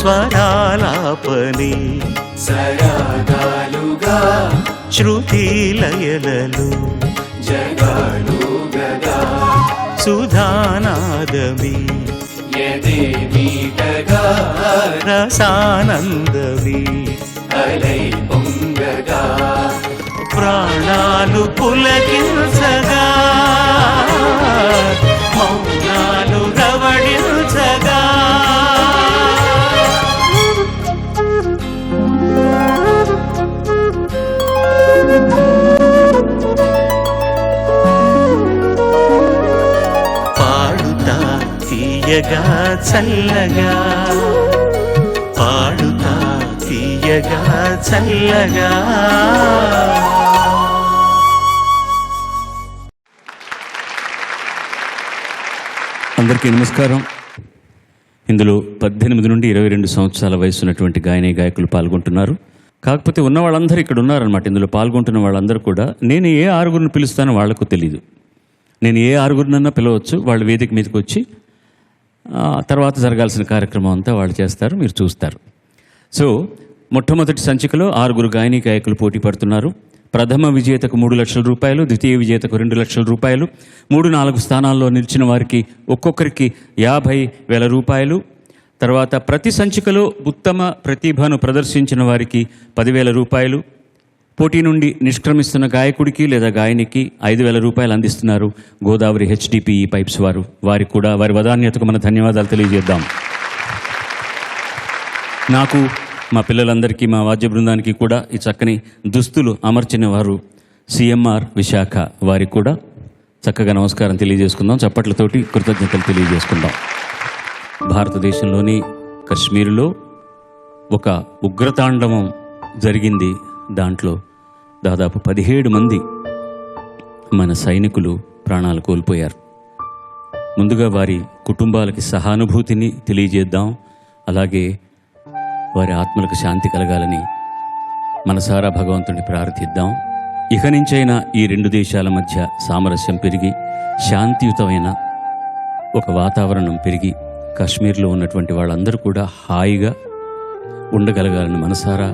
స్వరాలాపని సరాగాలుగా శృతి లయలలు జగాలు Gaga సుధానాదమి యదే మీటగా రసానందమి అలై పొంగగా ప్రాణాలు పులకించగా మౌనాలు రవళించగా పాడుతా తీయగా చల్లగా పాడుతా తీయగా చల్లగా. అందరికీ నమస్కారం. ఇందులో 18 నుండి 22 సంవత్సరాల వయసు ఉన్నటువంటి గాయని గాయకులు పాల్గొంటున్నారు. కాకపోతే ఉన్న వాళ్ళందరూ ఇక్కడ ఉన్నారనమాట. ఇందులో పాల్గొంటున్న వాళ్ళందరూ కూడా నేను ఏ ఆరుగురిని పిలుస్తానో వాళ్లకు తెలీదు. నేను ఏ ఆరుగురినన్నా పిలవచ్చు. వాళ్ళు వేదిక మీదకి వచ్చి తర్వాత జరగాల్సిన కార్యక్రమం అంతా వాళ్ళు చేస్తారు, మీరు చూస్తారు. సో మొట్టమొదటి సంచికలో 6 గాయని గాయకులు పోటీ పడుతున్నారు. ప్రథమ విజేతకు 3 లక్షల రూపాయలు, ద్వితీయ విజేతకు 2 లక్షల రూపాయలు, 3-4 స్థానాల్లో నిలిచిన వారికి ఒక్కొక్కరికి 50,000 రూపాయలు. తర్వాత ప్రతి సంచికలో ఉత్తమ ప్రతిభను ప్రదర్శించిన వారికి 10,000 రూపాయలు. పోటీ నుండి నిష్క్రమిస్తున్న గాయకుడికి లేదా గాయనికి 5,000 రూపాయలు అందిస్తున్నారు గోదావరి HDPE పైప్స్ వారు. వారికి కూడా వారి వదాన్యతకు మన ధన్యవాదాలు తెలియజేద్దాం. నాకు, మా పిల్లలందరికీ, మా వాద్య బృందానికి కూడా ఈ చక్కని దుస్తులు అమర్చిన వారు CMR విశాఖ, వారికి కూడా చక్కగా నమస్కారం తెలియజేసుకుందాం. చప్పట్లతోటి కృతజ్ఞతలు తెలియజేసుకుందాం. భారతదేశంలోని కశ్మీర్లో ఒక ఉగ్రతాండవం జరిగింది. దాంట్లో దాదాపు 17 మంది మన సైనికులు ప్రాణాలు కోల్పోయారు. ముందుగా వారి కుటుంబాలకి సహానుభూతిని తెలియజేద్దాం. అలాగే వారి ఆత్మలకు శాంతి కలగాలని మనసారా భగవంతుని ప్రార్థిద్దాం. ఇక నుంచైనా ఈ 2 దేశాల మధ్య సామరస్యం పెరిగి శాంతియుతమైన ఒక వాతావరణం పెరిగి కాశ్మీర్లో ఉన్నటువంటి వాళ్ళందరూ కూడా హాయిగా ఉండగలగాలని మనసారా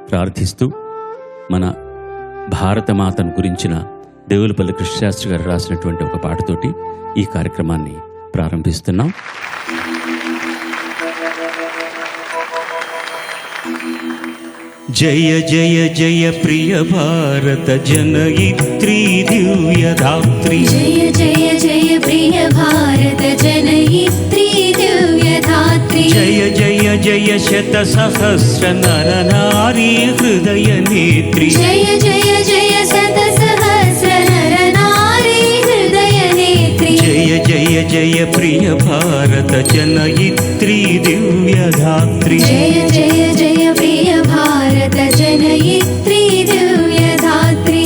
ప్రార్థిస్తూ మన భారతమాతను గురించిన దేవులపల్లి కృష్ణశాస్త్రి గారు రాసినటువంటి ఒక పాటతోటి ఈ కార్యక్రమాన్ని ప్రారంభిస్తున్నాం. జయ జయ జయ ప్రియ భారత జనయిత్రీ దివ్యధాత్రి, జయ జయ జయ ప్రియ భారత జనయిత్రీ దివ్యధాత్రి, జయ జయ జయ శత సహస్ర నర నారీ హృదయ నేత్రి, జయ జయ జయ శత సహస్ర నర నారీ హృదయ నేత్రి, జయ జయ జయ ప్రియ భారత జనయిత్రీ దివ్యధాత్రి, జయ జయ జయ ప్రియ భారత జనయిత్రీ దివ్యధాత్రి.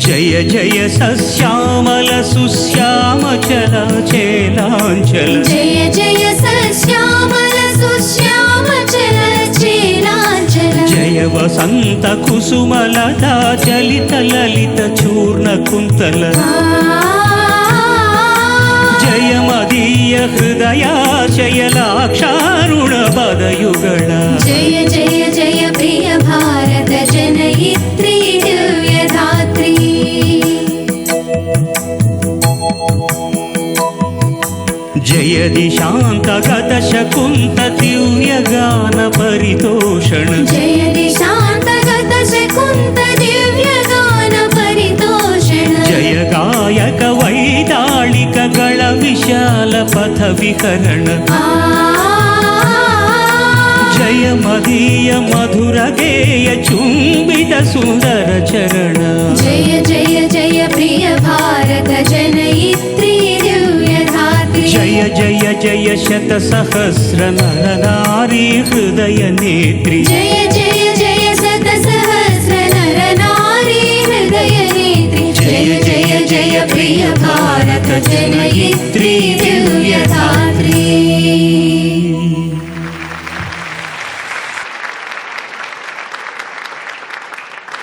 జయ జయ సశ్యామల సుశ్యామ చల చేలాంచల, జయ జయ సశ్యామల సుశ్యామ చల చేలాంచల, జయ వసంత కుసుమలతా చలిత లలిత చూర్ణ కుంతల, జయ మదీయ హృదయాశయలాక్షారుణ పదయుగళ, జయ జయ జయ ప్రియ భారత జనయిత్రీ దివ్యధాత్రి. జయ దిశాంతగత శకుంత దివ్యగాన పరితోషణ, జయ దిశాంతగత శకుంత దివ్యగాన పరితోషణ, జయ గాయక వైతాళిక గళ విశాల పథ విహరణ, జయ మదీయ మధుర గేయ చుంబిత సుందర చరణ, జయ జయ జయ ప్రియ భారత జనయిత్రీ దివ్యధాత్రి, జయ జయ జయ శత సహస్ర నర నారీ హృదయ నేత్రి, జయ జయ జయ శత సహస్ర प्रिय भारत जनयित्री दिव्यधात्री।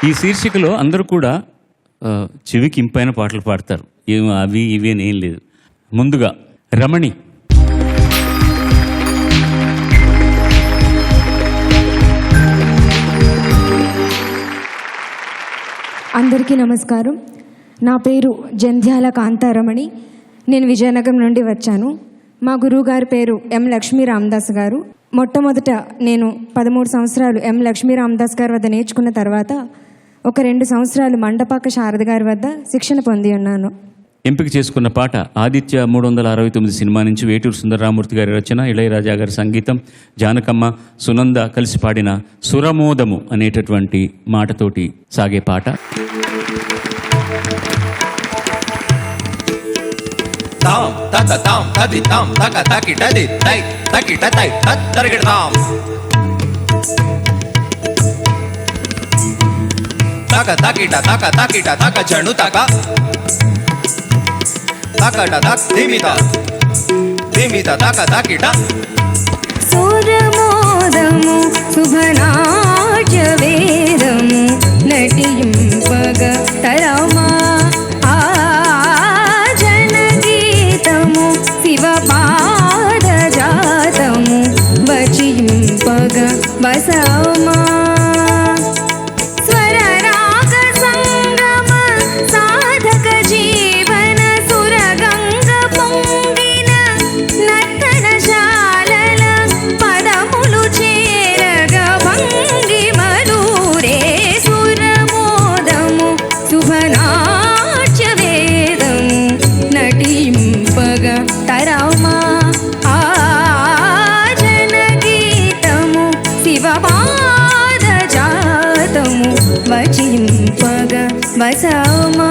ఈ శీర్షికలో అందరూ కూడా చెవికి ఇంపైన పాటలు పాడతారు. ఏమో అవి ఇవి అని ఏం లేదు. ముందుగా రమణి. అందరికీ నమస్కారం. నా పేరు జంధ్యాల కాంతారమణి. నేను విజయనగరం నుండి వచ్చాను. మా గురువు గారి పేరు ఎం లక్ష్మీ రామదాస్ గారు. మొట్టమొదట నేను 13 సంవత్సరాలు ఎం లక్ష్మీ రామదాస్ గారి వద్ద నేర్చుకున్న తర్వాత ఒక 2 సంవత్సరాలు మండపాక శారద గారి వద్ద శిక్షణ పొంది ఉన్నాను. ఎంపిక చేసుకున్న పాట ఆదిత్య 369 సినిమా నుంచి వేటూరు సుందరరామూర్తి గారి రచన, ఇళయరాజా గారి సంగీతం, జానకమ్మ సునంద కలిసి పాడిన సురమోదము అనేటటువంటి మాటతోటి సాగే పాట. తాం తక తాం తది తాం తక తకిటది తై తకిట తై తత్తరిగడతాం తక తకిట తక తకిట తక జణు తక తకట తక్ ధిమిత ధిమిత తక తకిట సురమోదము శుభనాట్య వేదము నటింపగ తరమా శివపాదజాతము వచింపగ బసమా స్వరరాగ సంగమ సాధక జీవన సురగంగ పొంగిన నర్తనశాలల పదములు చేరగ భంగిమలూరే సురమోదము శుభనాట్య వేదము నటింపగ తరమా జనగీతము శివపాదజాతము వచింపగ బసమా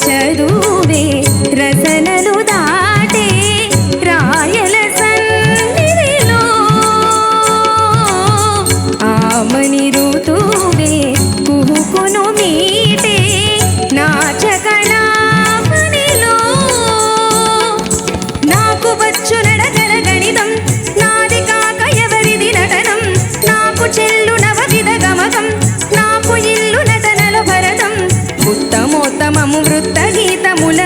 చదువే రసనలు దాటే రాయల సన్నిధిలో ఆమని ఋతువే కుహుకును మీటే నాచకళామణిలో నాకు వచ్చు నడగల గణితం నాది కాక ఎవరిది నటనం నాకు చెల్లు నవవిధ గమకం నాకు ఇల్లు నటనలు భరతం ఉత్తమోత్తమము వృత్త గీతముల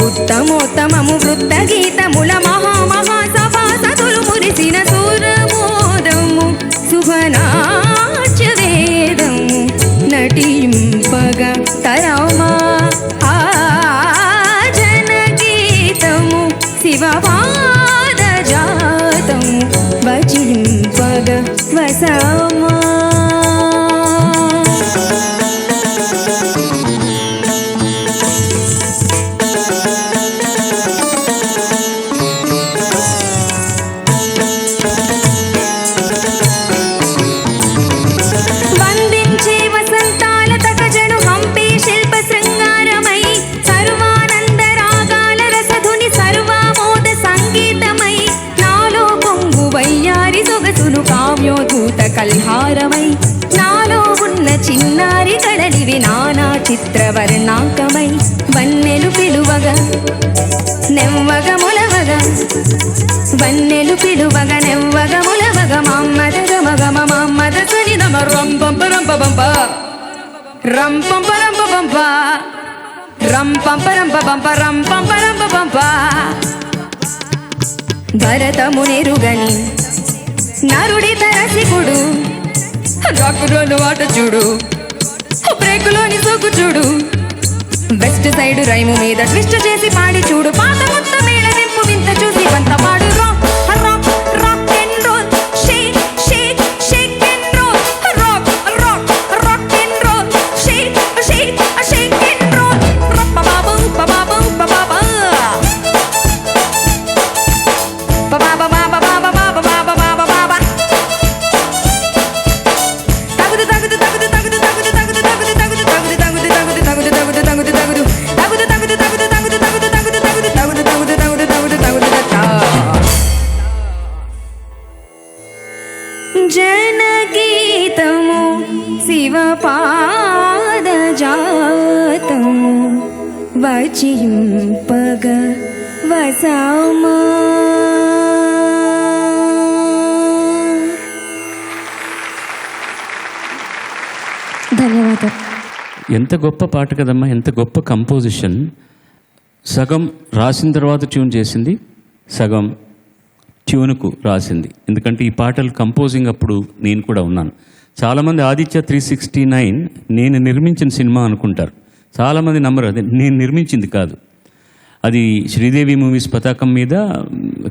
ఉత్తమోత్తమము వృత్త గీతముల మహామహాసభాసతులు మురిసిన సురమోదము శుభనాట్య వేదము నటింపగ తరమా జనగీతము శివపాదజాతము వచింపగ వసమా కల్హారమై నాలో ఉన్న చిన్నారి కడలివి నానా చిత్రవర్ణాంకమై వన్నెలు పిలువగా నెవ్వగ ములవగా వన్నెలు పిలువగా నెవ్వగ ములవగా మమ్మద గమగ మమ్మద సనిదమ రంపంప రంపంప రంపంప రంపంప రం పంప రంప పంప రం పంప రంప పంప భరతమునిరుగని నరుడి తరసికుడు రాకురోలు ఆట చూడు బ్రేకులోని సోకు చూడు వెస్ట్ సైడ్ రైము మీద ట్విస్ట్ చేసి పాడి చూడు పాత మొత్తం మేళ నింపు వింత చూసి వంత పాడు rock rock rock and roll shake shake shake and roll rock rock rock and roll shake shake shake and roll రప్ప బాబు బాబు బాబా బాబా బాబా బాబా బాబా బాబా బాబా బాబా తగుదు తగుదు తగుదు తగుదు తగుదు తగుదు తగుదు తగుదు తగుదు తగుదు తగుదు తగుదు తగుదు తగుదు తగుదు జనగీతము శివపాదజాతము వచింపగ వసమా ధన్యవాదాలు. ఎంత గొప్ప పాట కదమ్మా, ఎంత గొప్ప కంపోజిషన్. సగం రాసిన తర్వాత ట్యూన్ చేసింది, సగం ట్యూన్కు రాసింది. ఎందుకంటే ఈ పాటలు కంపోజింగ్ అప్పుడు నేను కూడా ఉన్నాను. చాలామంది ఆదిత్య 369 నేను నిర్మించిన సినిమా అనుకుంటారు. చాలామంది నమ్మరు, అది నేను నిర్మించింది కాదు. అది శ్రీదేవి మూవీస్ పతాకం మీద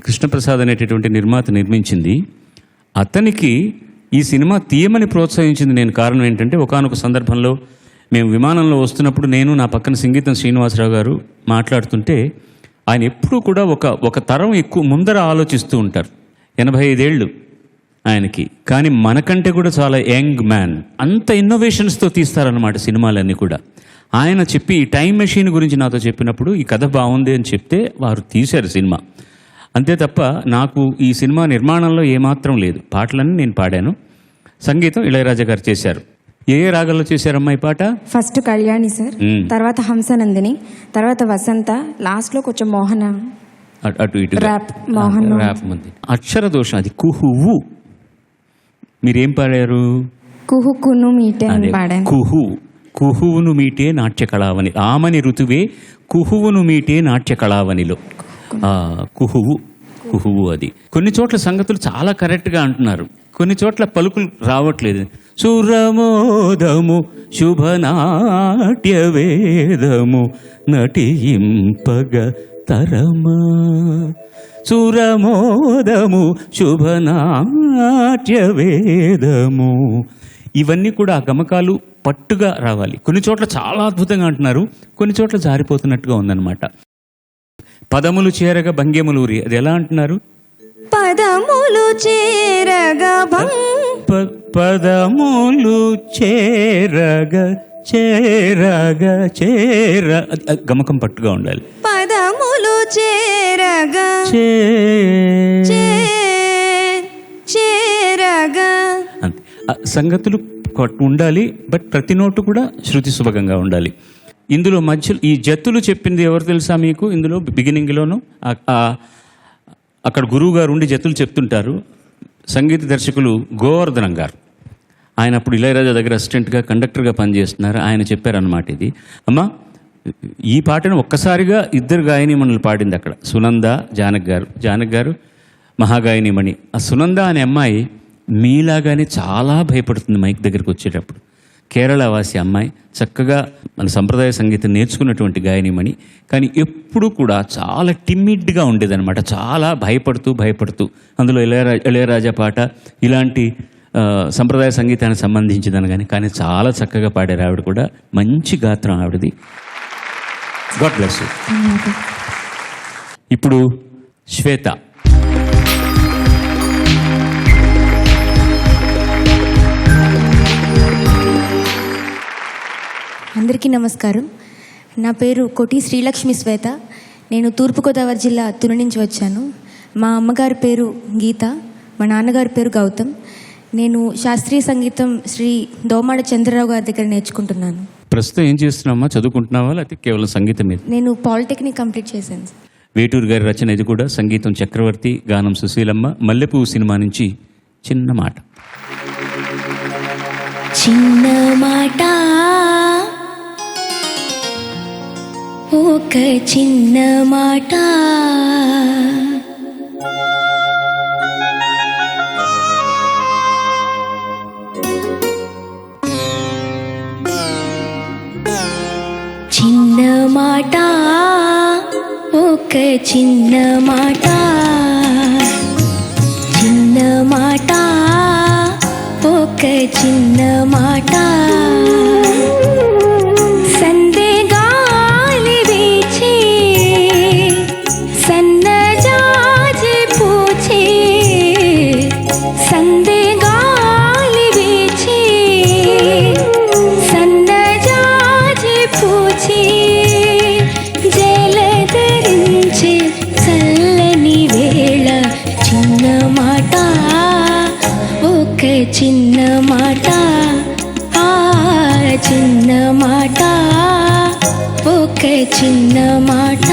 కృష్ణప్రసాద్ అనేటటువంటి నిర్మాత నిర్మించింది. అతనికి ఈ సినిమా తీయమని ప్రోత్సహించింది నేను. కారణం ఏంటంటే ఒకానొక సందర్భంలో మేము విమానంలో వస్తున్నప్పుడు నేను, నా పక్కన సంగీతం శ్రీనివాసరావు గారు మాట్లాడుతుంటే ఆయన ఎప్పుడూ కూడా ఒక తరం ఎక్కువ ముందర ఆలోచిస్తూ ఉంటారు. 85 ఏళ్ళు ఆయనకి, కానీ మనకంటే కూడా చాలా యంగ్ మ్యాన్. అంత ఇన్నోవేషన్స్తో తీస్తారన్నమాట సినిమాలన్నీ కూడా. ఆయన చెప్పి ఈ టైం మెషిన్ గురించి నాతో చెప్పినప్పుడు ఈ కథ బాగుంది అని చెప్తే వారు తీశారు సినిమా. అంతే తప్ప నాకు ఈ సినిమా నిర్మాణంలో ఏమాత్రం లేదు. పాటలన్నీ నేను పాడాను, సంగీతం ఇళయరాజా గారు చేశారు. ఏ రాగంలో చేశారమ్మా ఈ పాట? ఫస్ట్ కళ్యాణి సార్, తర్వాత హంసనందిని, తర్వాత వసంత, లాస్ట్లో కొంచెం మోహన అటు ఇటు ర్యాప్ మోహన్ ర్యాప్ ఉంది. అక్షర దోషం, అది కుహువు. మీరేం పాడారు? కుహుకును మీటే అని పాడాను. కుహువును మీటే నాట్య కళావని, ఆమని ఋతువే కుహువును మీటే నాట్య కళావనిలో కుహువు అది. కొన్ని చోట్ల సంగతులు చాలా కరెక్ట్గా అంటున్నారు, కొన్ని చోట్ల పలుకులు రావట్లేదు. సురమోదము శుభనాట్య వేదము నటింపగ తరమా, సురమోదము శుభనాట్య వేదము. ఇవన్నీ కూడా ఆ గమకాలు పట్టుగా రావాలి. కొన్ని చోట్ల చాలా అద్భుతంగా అంటున్నారు, కొన్ని చోట్ల జారిపోతున్నట్టుగా ఉందన్నమాట. పదములు చేరగా భంగ్యములూరి, అది ఎలా అంటున్నారు? పదములు చేరగా పదములు చేరగా చేరగా గమకం పట్టుగా ఉండాలి. పదములు చేరగా చేరగా అంతే. సంగతులు ఉండాలి, బట్ ప్రతి నోటు కూడా శృతి సుభగంగా ఉండాలి. ఇందులో మధ్యలో ఈ జత్తులు చెప్పింది ఎవరు తెలుసా మీకు? ఇందులో బిగినింగ్లోనూ అక్కడ గురువు గారు ఉండి జత్తులు చెప్తుంటారు. సంగీత దర్శకులు గోవర్ధనం గారు, ఆయన అప్పుడు ఇళయరాజా దగ్గర అసిస్టెంట్గా కండక్టర్గా పనిచేస్తున్నారు. ఆయన చెప్పారన్నమాట, ఇది అమ్మా ఈ పాటను ఒక్కసారిగా ఇద్దరు గాయనీమణులు పాడింది అక్కడ, సునంద జానక్ గారు మహాగాయనీమణి. ఆ సునంద అనే అమ్మాయి మీలాగానే చాలా భయపడుతుంది మైక్ దగ్గరికి వచ్చేటప్పుడు. కేరళ వాసి అమ్మాయి, చక్కగా మన సంప్రదాయ సంగీతం నేర్చుకున్నటువంటి గాయనీమణి, కానీ ఎప్పుడూ కూడా చాలా టిమ్మిడ్గా ఉండేదన్నమాట, చాలా భయపడుతూ. అందులో ఇళయరాజా పాట ఇలాంటి సంప్రదాయ సంగీతానికి సంబంధించిందని కానీ చాలా చక్కగా పాడారు ఆవిడ కూడా. మంచి గాత్రం ఆవిడది. God bless you. ఇప్పుడు శ్వేత. అందరికీ నమస్కారం. నా పేరు కోటి శ్రీలక్ష్మి శ్వేత. నేను తూర్పుగోదావరి జిల్లా తుని నుంచి వచ్చాను. మా అమ్మగారి పేరు గీత, మా నాన్నగారి పేరు గౌతమ్. నేను శాస్త్రీయ సంగీతం శ్రీ దోమాడ చంద్రరావు గారి దగ్గర నేర్చుకుంటున్నాను. ప్రస్తుతం ఏం చేస్తున్నావా? చదువుకుంటున్నావా లేకపోతే కేవలం సంగీతం మీద? నేను పాలిటెక్నిక్ కంప్లీట్ చేశాను. వేటూరు గారి రచన ఇది కూడా. సంగీతం చక్రవర్తి, గానం సుశీలమ్మ. మల్లెపువ్వు సినిమా నుంచి చిన్న మాట. చిన్న మాట ఒక చిన్న మాట. చిన్న మాట, ఒక చిన్న మాట, చిన్న మాట, ఒక చిన్న మాట. సందే గాలి వీచి సన్నజాజి పూచి, సందే గాలి వీచి సన్నజాజి పూచి, జలధరించి చల్లని వేళ. చిన్న మాట, ఒక చిన్న మాట, ఆ చిన్న మాట, ఒక చిన్న మాట.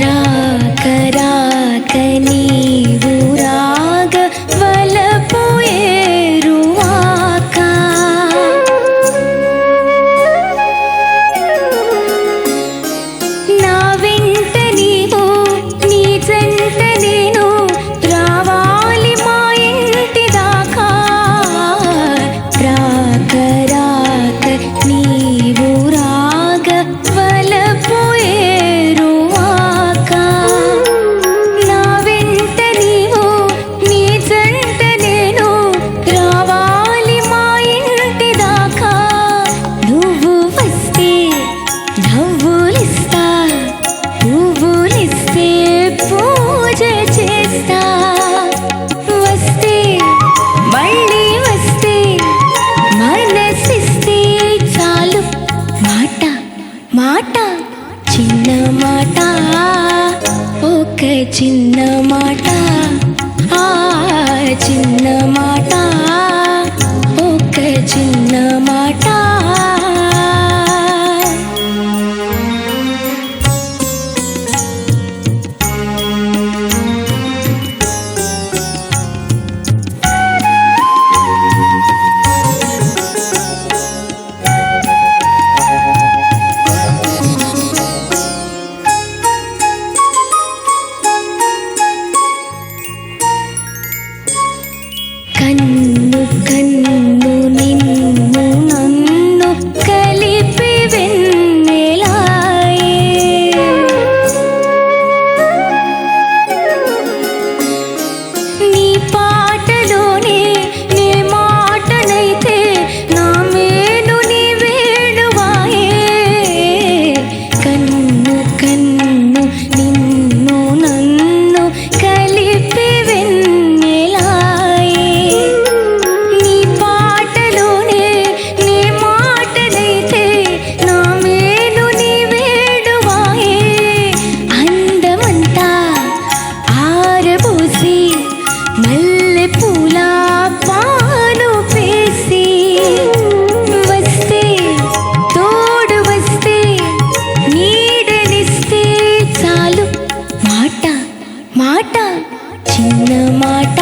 రాక రాక నీవు రాగ వలపు ఏరువాక, నా వెంట నీవు నీ జంట నేను రావాలి మా ఇంటి దాకా. రాక రాక నీవు రాగ వలపు ఏరువాక, నా వెంట నీవు నీ జంట నేను రావాలి మా ఇంటి దాకా. నువ్వు వస్తే నవ్వులిస్తా, పువ్వులిస్తే పూజ చేస్తా. వస్తే మళ్ళీ వస్తే మనసిస్తే చాలు. మాట మాట, చిన్న మాట, ఒక చిన్న మాట, ఆ చిన్న మాట, ఒక చిన్న మాట. కన్ను కన్ను నిన్ను నన్ను కలిపి వెన్నెలాయే, నీ పాటలోనే నీ మాటనైతే నా మేలు నీ వేణువాయే. కన్ను కన్ను నిన్ను నన్ను కలిపి వెన్నెలాయే, నీ పాటలోనే నీ మాటనైతే నా మేలు నీ వేణువాయే. అందమంతా ఆరబోసి మల్లె పూల పాను పేసి, వస్తే తోడు వస్తే నీడనిస్తే చాలు. మాట మాట, చిన్న మాట,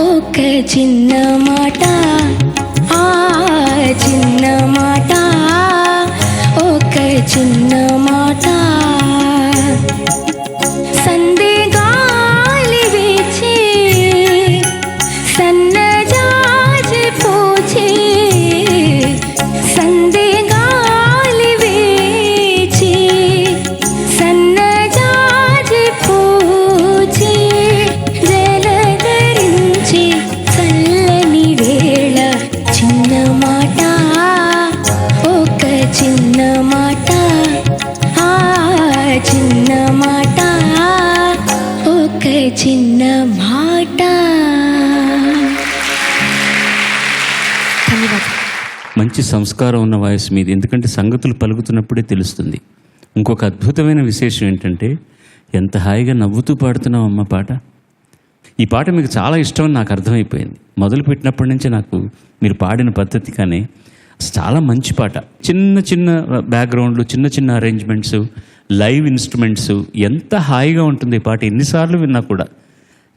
ఒక చిన్న మాట, ఆ చిన్న మాట, ఒక చిన్న మాట. సందే గాలి వీచి సన్నజాజి పూచి, సందే గాలి వీచి సన్నజాజి పూచి, జలధరించి చల్లని వేళ. చిన్న మాట, ఒక చిన్న మాట, ఆ చిన్న మాట, ఒక చిన్న మాట. ధన్యవాదాలు. మంచి సంస్కారం ఉన్న వాయిస్ మీది, ఎందుకంటే సంగతులు పలుకుతున్నప్పుడే తెలుస్తుంది. ఇంకొక అద్భుతమైన విశేషం ఏంటంటే ఎంత హాయిగా నవ్వుతూ పాడుతున్నావు అమ్మ పాట. ఈ పాట మీకు చాలా ఇష్టమని నాకు అర్థమైపోయింది. మొదలుపెట్టినప్పటి నుంచి నాకు మీరు పాడిన పద్ధతి కానీ చాలా మంచి పాట. చిన్న చిన్న బ్యాక్గ్రౌండ్లు, చిన్న చిన్న అరేంజ్మెంట్స్, లైవ్ ఇన్స్ట్రుమెంట్స్, ఎంత హాయిగా ఉంటుంది ఈ పాట. ఎన్నిసార్లు విన్నా కూడా.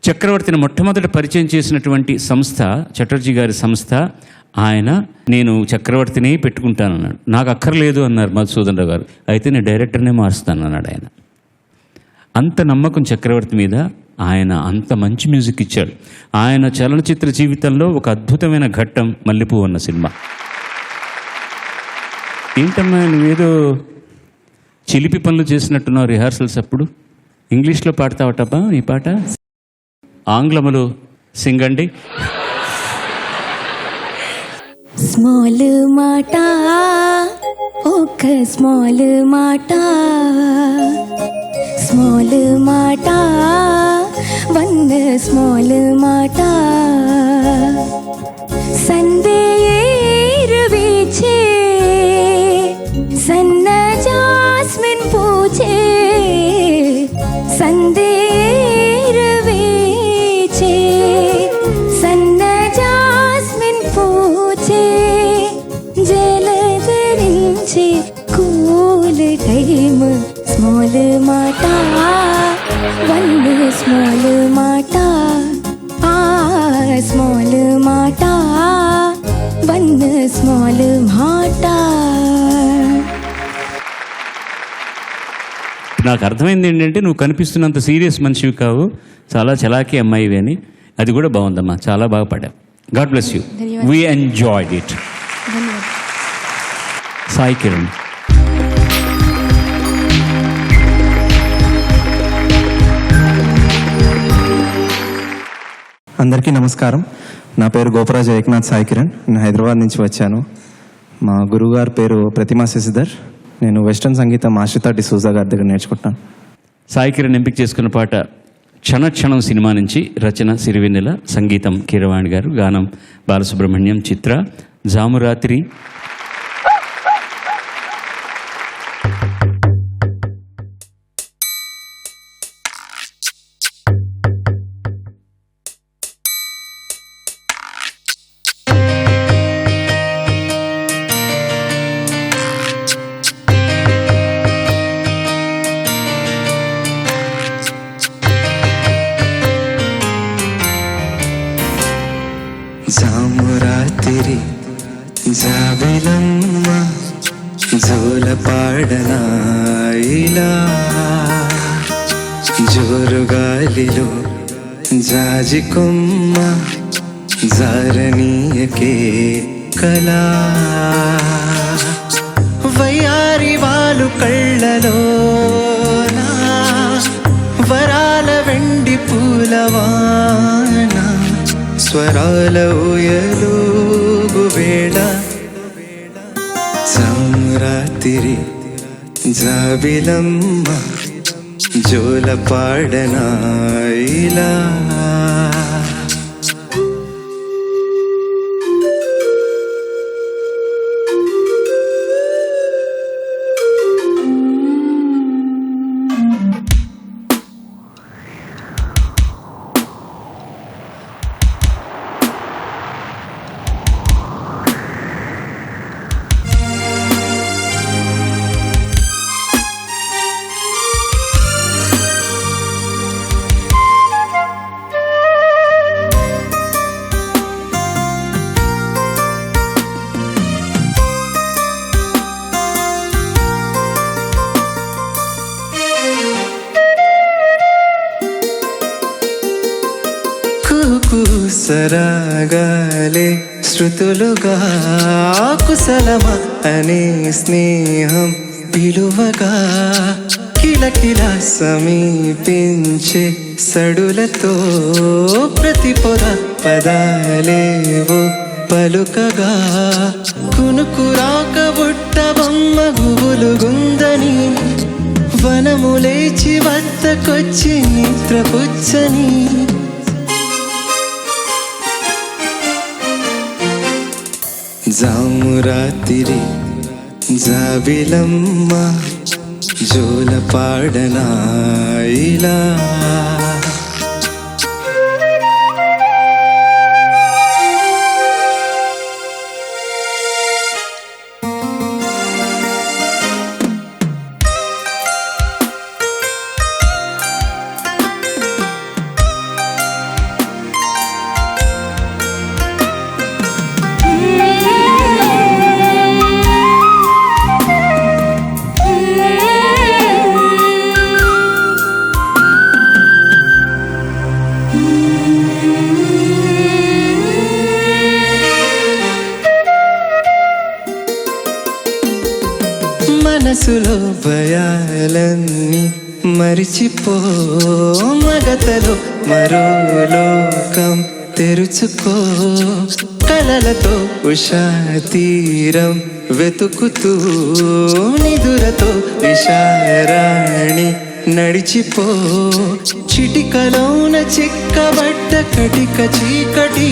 చక్రవర్తిని మొట్టమొదట పరిచయం చేసినటువంటి సంస్థ చటర్జీ గారి సంస్థ. ఆయన నేను చక్రవర్తిని పెట్టుకుంటానన్నాడు. నాకు అక్కర్లేదు అన్నారు మధుసూదన్ రావు గారు. అయితే నేను డైరెక్టర్నే మారుస్తాను అన్నాడు ఆయన. అంత నమ్మకం చక్రవర్తి మీద. ఆయన అంత మంచి మ్యూజిక్ ఇచ్చాడు. ఆయన చలనచిత్ర జీవితంలో ఒక అద్భుతమైన ఘట్టం మల్లెపువ్వు అన్న సినిమా. ఏంటమ్మా నువ్వేదో చిలిపి పనులు చేసినట్టున్నావు రిహార్సల్స్ అప్పుడు. ఇంగ్లీష్లో పాడతావటబ్బా ఈ పాట, ఆంగ్లములో సింగండి. స్మాల్ మాట, ఒక స్మాల్ మాట, స్మాల్ మాట, వన్ స్మాల్ మాట, సందేరు వీచే సన్న జాస్మిన్ పూచే, సందేరు వీచే సన్న జాస్మిన్ పూచే, జలధరించి కూల్ టైమ్, స్మాల్ మాట, వన్ స్మాల్ మాట, స్మాల్ మాట, వన్ స్మాల్ మాట. నాకు అర్థమైంది ఏంటంటే నువ్వు కనిపిస్తున్నంత సీరియస్ మనిషివి కావు, చాలా చలాకీ అమ్మాయివి అని. అది కూడా బాగుందమ్మా, చాలా బాగా పాడావు. God bless you. We enjoyed it. Sai Kiran. అందరికీ నమస్కారం. నా పేరు గోపరాజు ఏకనాథ్ సాయి కిరణ్. నేను హైదరాబాద్ నుంచి వచ్చాను. మా గురువుగారి పేరు ప్రతిమా శశిధర్. నేను వెస్ట్రన్ సంగీతం ఆశ్రిత డిసూజా గారి దగ్గర నేర్చుకుంటాను. సాయి కిరణ్ ఎంపిక చేసుకున్న పాట క్షణ క్షణం సినిమా నుంచి. రచన సిరివెన్నెల, సంగీతం కీరవాణి గారు, గానం బాలసుబ్రహ్మణ్యం, చిత్ర. జామురాత్రి. జామురాత్రి జాబిలమ్మ జోల పాడనా ఇలా, జోరుగాలిలో జాజి కొమ్మ జారనీయకే కళా, వయ్యారి వాలు కళ్ళలోనా వరాల వెండి పూలవాన, స్వరాల ఊయలూగు వేళ, జామురాత్రి జాబిలమ్మ జోల పాడనా ఇలా. సరాగాలే శృతులుగా కుశలమ అనే స్నేహం పిలువగా, కిలకిల సమీపించే సడులతో ప్రతి పొర పదాలేవో పలుకగా, కునుకురాక బుట్ట బొమ్మ గుబులుగుందని, వనము లేచి వద్దకొచ్చి నిద్రపుచ్చని, జామురాత్రి జాబిలమ్మ జోల పాడనా ఇలా మనసులో భయాలన్నీ మరిచిపో మగతలో మరో లోకం తెరుచుకో కలలతో ఉషా తీరం వెతుకుతూ నిదురతో విశారాణి నడిచిపో చిటికలోన చిక్కబడ్డ కటిక చీకటి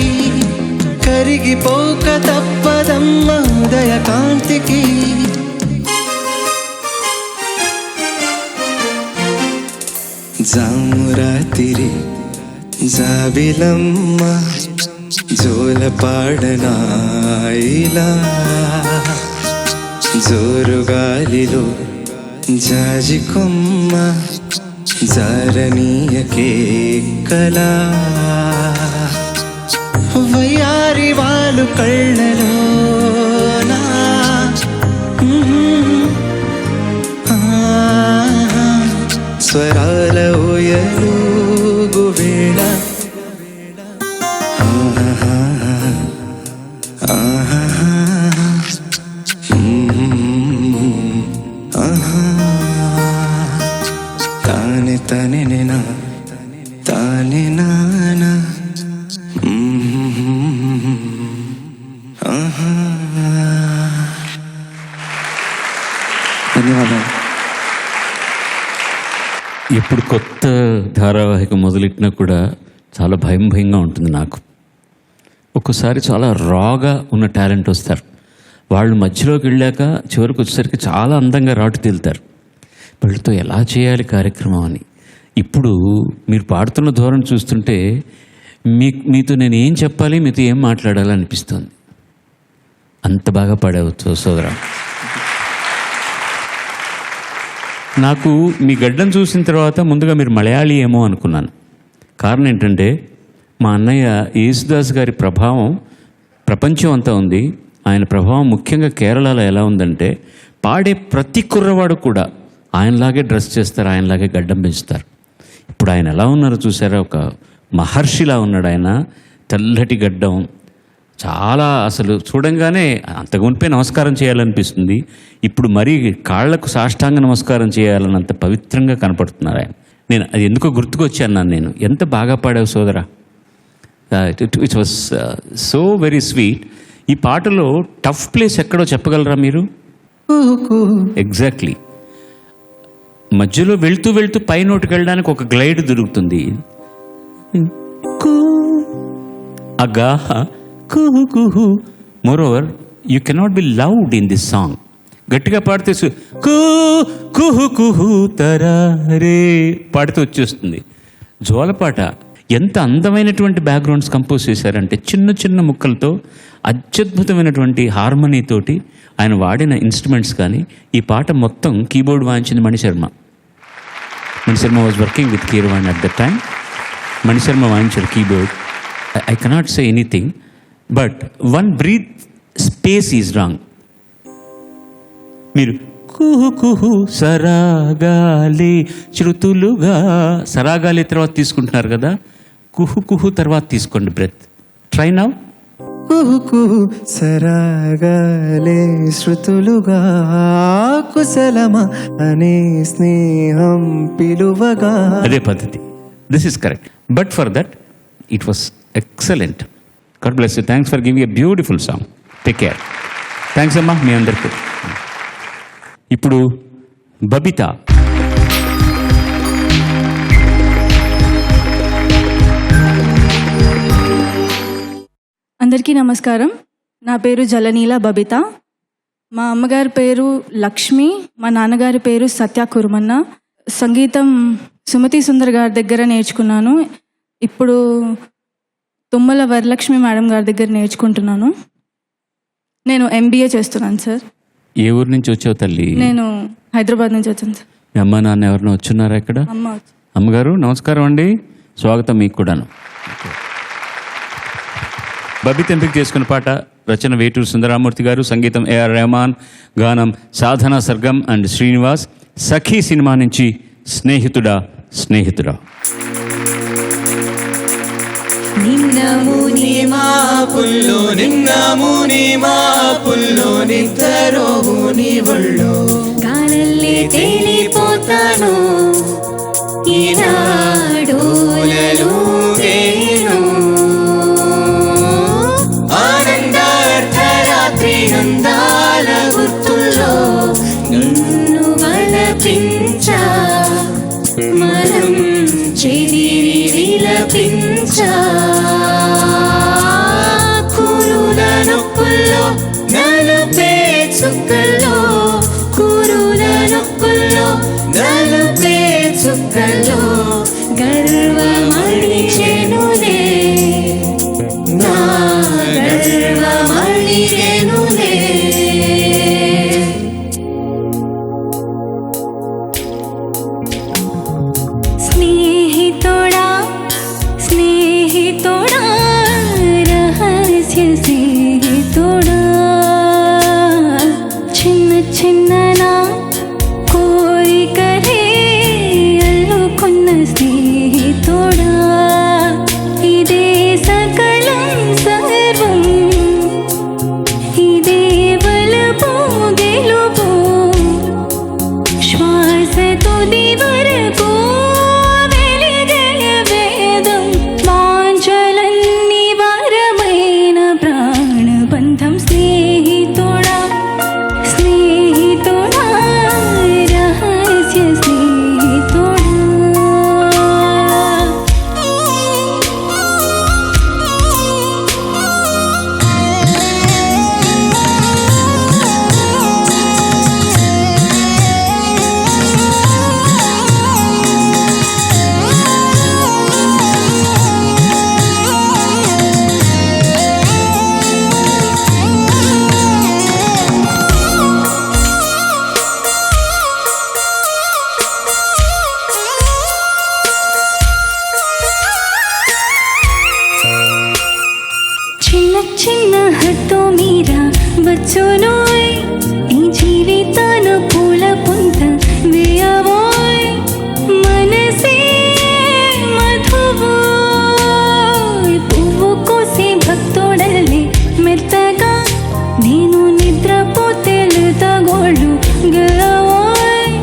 కరిగిపోక తప్పదమ్మ ఉదయ కాంతికి జామురాతిరి జాబిలమ్మ జోలపాడనా ఇలా జోరుగాలిలో జాజికొమ్మ జారనీయకే కలా వయ్యారి వాళ్ళు కళ్ళలోనా స్వరాల ఊయలుగు వేళ తానే తనే నేనా తానే నానా ధన్యవాదాలు. ఎప్పుడు కొత్త ధారావాహిక మొదలెట్టినా కూడా చాలా భయంగా ఉంటుంది నాకు. ఒక్కోసారి చాలా రాగా ఉన్న టాలెంట్ వస్తారు, వాళ్ళు మధ్యలోకి వెళ్ళాక చివరికి వచ్చేసరికి చాలా అందంగా రాటు తేలుతారు. వీళ్ళతో ఎలా చేయాలి కార్యక్రమం అని. ఇప్పుడు మీరు పాడుతున్న ధోరణి చూస్తుంటే మీతో నేను ఏం చెప్పాలి, మీతో ఏం మాట్లాడాలి అనిపిస్తుంది. అంత బాగా పాడవచ్చు సోదరా. నాకు మీ గడ్డం చూసిన తర్వాత ముందుగా మీరు మలయాళీ ఏమో అనుకున్నాను. కారణం ఏంటంటే మా అన్నయ్య యేసుదాస్ గారి ప్రభావం ప్రపంచం అంతా ఉంది. ఆయన ప్రభావం ముఖ్యంగా కేరళలో ఎలా ఉందంటే పాడే ప్రతి కుర్రవాడు కూడా ఆయనలాగే డ్రెస్ చేస్తారు, ఆయనలాగే గడ్డం పెంచుతారు. ఇప్పుడు ఆయన ఎలా ఉన్నారో చూసారా, ఒక మహర్షిలా ఉన్నాడు ఆయన. తెల్లటి గడ్డం, చాలా అసలు చూడంగానే అంతకుమునిపై నమస్కారం చేయాలనిపిస్తుంది. ఇప్పుడు మరీ కాళ్లకు సాష్టాంగ నమస్కారం చేయాలన్నంత పవిత్రంగా కనపడుతున్నారు ఆయన. నేను అది ఎందుకో గుర్తుకొచ్చాను నేను. ఎంత బాగా పాడావు సోదరా. It was so very sweet. ఈ పాటలో టఫ్ ప్లేస్ ఎక్కడో చెప్పగలరా మీరు? ఎగ్జాక్ట్లీ మధ్యలో వెళ్తూ వెళ్తూ పై నోటికి వెళ్ళడానికి ఒక గ్లైడ్ దొరుకుతుంది. అగా కుహు కుహు. Moreover you cannot be loud in this song. గట్టిగా పాడితే కుహు కుహు తరారే పాడితే వచ్చేస్తుంది. జోలపాట ఎంత అందమైనటువంటి బ్యాక్గ్రౌండ్స్ కంపోజ్ చేశారంటే చిన్న చిన్న ముక్కలతో అత్యద్భుతమైనటువంటి హార్మనీతోటి ఆయన వాడిన ఇన్స్ట్రుమెంట్స్. కానీ ఈ పాట మొత్తం కీబోర్డ్ వాయించింది Manisharma. Manisharma was working with Keeravani at the time. Manisharma వాయించాడు keyboard. I cannot say anything, but one breath space is wrong. మీరు కుహు కుహు సరాగాలి శృతులుగా, సరాగాలి తర్వాత తీసుకుంటున్నారు కదా, కుహు కుహు తర్వాత తీసుకోండి బ్రెత్. Try now. కుహు కుహు సరాగాలే శృతులుగా కుశలమా అనే స్నేహం పిలువగా. అదే పద్ధతి. This is correct. But for that it was excellent. God bless you. Thanks for giving a beautiful song. Take care. Thanks అమ్మా మీ అందరికీ. ఇప్పుడు బబిత. అందరికీ నమస్కారం. నా పేరు జలనీల బబిత. మా అమ్మగారి పేరు లక్ష్మి, మా నాన్నగారి పేరు సత్య కుర్మన్న. సంగీతం సుమతి సుందర్ గారి దగ్గర నేర్చుకున్నాను. ఇప్పుడు తుమ్మల వరలక్ష్మి మేడం గారి దగ్గర నేర్చుకుంటున్నాను. నేను MBA చేస్తున్నాను సార్. ఏ ఊరు నుంచి వచ్చావు తల్లి? నేను హైదరాబాద్ నుంచి వచ్చాను సార్. మీ అమ్మ నాన్న ఎవరైనా వచ్చున్నారా ఇక్కడ? అమ్మగారు నమస్కారం అండి, స్వాగతం మీకు కూడాను. బబిత ఎంపిక చేసుకున్న పాట రచన వేటూరు సుందరామూర్తి గారు, సంగీతం AR రెహమాన్, గానం సాధన Sargam and Srinivas. Sakhi cinema నుంచి స్నేహితుడా స్నేహితుడా. నిన్నముని మా పుల్లో నిద్దరోని ఒళ్ళు గానల్లే తేలిపోతాను ఈనాడోలలు వేణు ఆనందార్ధరాత్రి అందాల గుర్తుల్లో నిన్ను వలపించా మనం చెదిరి విలపించా కురుల నొప్పుల్లో నలుపే చుక్కల్లో కురుల నొప్పుల్లో నలుపే చుక్కల్లో గర్వమణిచెనులే నా గర్వమణిచెనులే. స్నేహితుడా స్నేహితుడా రహస్య స్నేహితుడా చిన్న చిన్న నా కోరికలే అల్లుకున్న స్నేహితుడా ఇదే సకలం సర్వం ఇదే బలపు గెలుపు శ్వాస తుది వరకు వెలిగే వేదం వాంఛలన్నీ వారమైన ప్రాణబంధం. స్నేహితుడా స్నేహితుడా రహస్య స్నేహితుడా. చిన్న చిన్న హద్దు మీద వచ్చునోయ్ ఈ జీవితాన పూల పుంత వేయవోయ్ మనసే మధువోయ్ పువ్వు కోసే భక్తుడలే మెత్తగా నేను నిద్రపోతే లతగోళ్ళు గలవోయ్